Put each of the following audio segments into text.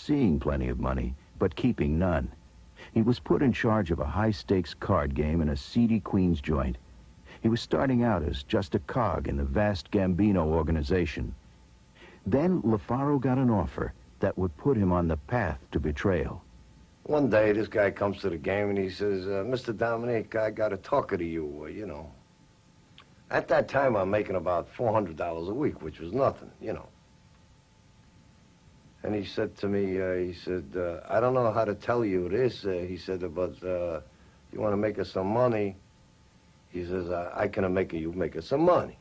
seeing plenty of money, but keeping none. He was put in charge of a high-stakes card game in a seedy Queens joint. He was starting out as just a cog in the vast Gambino organization. Then Lofaro got an offer that would put him on the path to betrayal. One day, this guy comes to the game and he says, Mr. Domincik, I got to talk to you, you know. At that time, I'm making about $400 a week, which was nothing, you know. And he said to me, I don't know how to tell you this, he said, but you want to make us some money? He says, I can make you make us some money.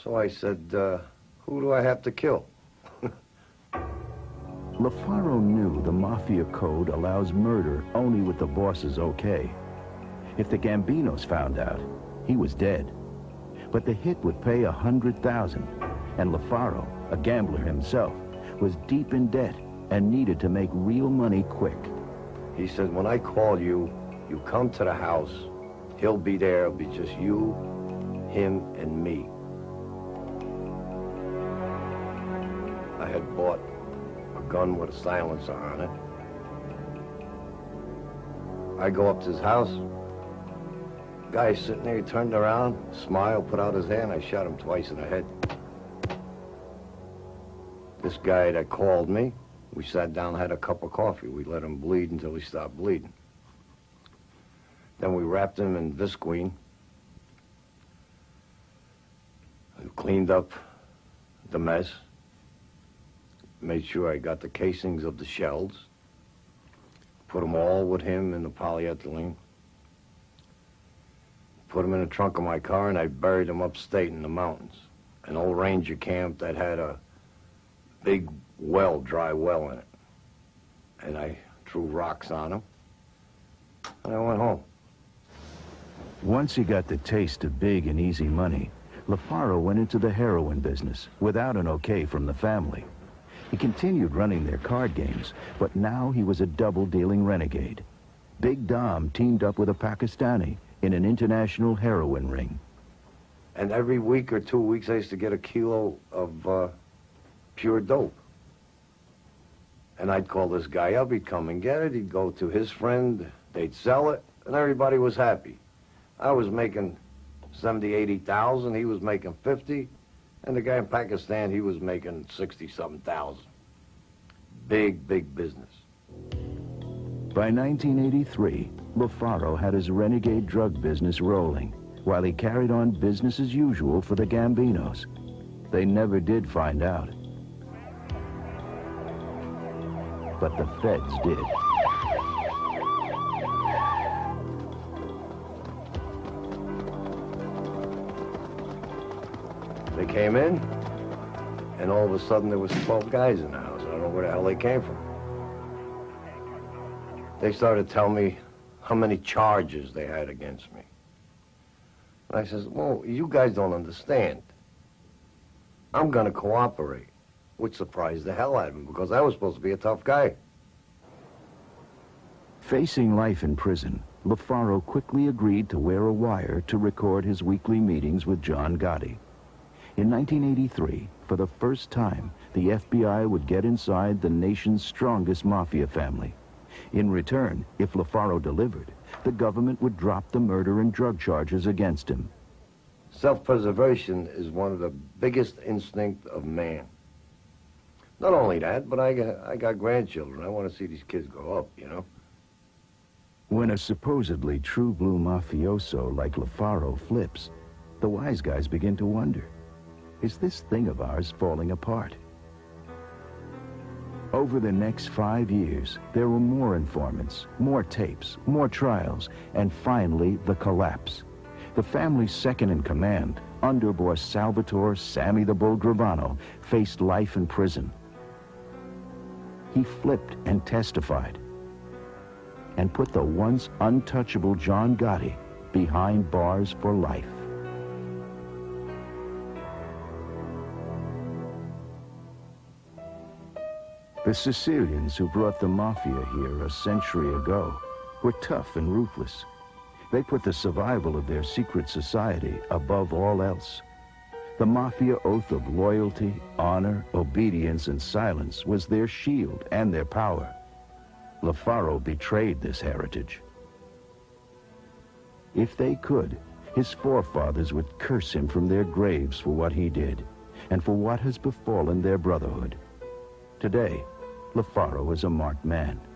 So I said, who do I have to kill? Lofaro knew the mafia code allows murder only with the boss's okay. If the Gambinos found out, he was dead. But the hit would pay $100,000, and Lofaro, a gambler himself, was deep in debt and needed to make real money quick. He said, when I call you, you come to the house. He'll be there. It'll be just you, him, and me. I had bought a gun with a silencer on it. I go up to his house. Guy's sitting there, he turned around, smiled, put out his hand. I shot him twice in the head. This guy that called me, we sat down, had a cup of coffee. We let him bleed until he stopped bleeding. Then we wrapped him in Visqueen. We cleaned up the mess. Made sure I got the casings of the shells. Put them all with him in the polyethylene. Put them in the trunk of my car, and I buried them upstate in the mountains. An old ranger camp that had a big well, dry well in it. And I threw rocks on them, and I went home. Once he got the taste of big and easy money, Lofaro went into the heroin business without an okay from the family. He continued running their card games, but now he was a double-dealing renegade. Big Dom teamed up with a Pakistani in an international heroin ring. And every week or 2 weeks, I used to get a kilo of pure dope. And I'd call this guy up, he'd come and get it, he'd go to his friend, they'd sell it, and everybody was happy. I was making 70, 80,000, he was making 50, and the guy in Pakistan, he was making 60-something thousand. Big, big business. By 1983, Lofaro had his renegade drug business rolling, while he carried on business as usual for the Gambinos. They never did find out. But the feds did. They came in, and all of a sudden there was 12 guys in the house. I don't know where the hell they came from. They started telling me how many charges they had against me. And I says, well, you guys don't understand. I'm going to cooperate, which surprised the hell out of me, because I was supposed to be a tough guy. Facing life in prison, Lofaro quickly agreed to wear a wire to record his weekly meetings with John Gotti. In 1983, for the first time, the FBI would get inside the nation's strongest mafia family. In return, if Lofaro delivered, the government would drop the murder and drug charges against him. Self-preservation is one of the biggest instincts of man. Not only that, but I got grandchildren. I want to see these kids grow up, you know? When a supposedly true-blue mafioso like Lofaro flips, the wise guys begin to wonder, is this thing of ours falling apart? Over the next 5 years, there were more informants, more tapes, more trials, and finally the collapse. The family's second-in-command, underboss Salvatore Sammy the Bull Gravano, faced life in prison. He flipped and testified, and put the once untouchable John Gotti behind bars for life. The Sicilians who brought the mafia here a century ago were tough and ruthless. They put the survival of their secret society above all else. The mafia oath of loyalty, honor, obedience, and silence was their shield and their power. Lofaro betrayed this heritage. If they could, his forefathers would curse him from their graves for what he did, and for what has befallen their brotherhood. Today, Lofaro is a marked man,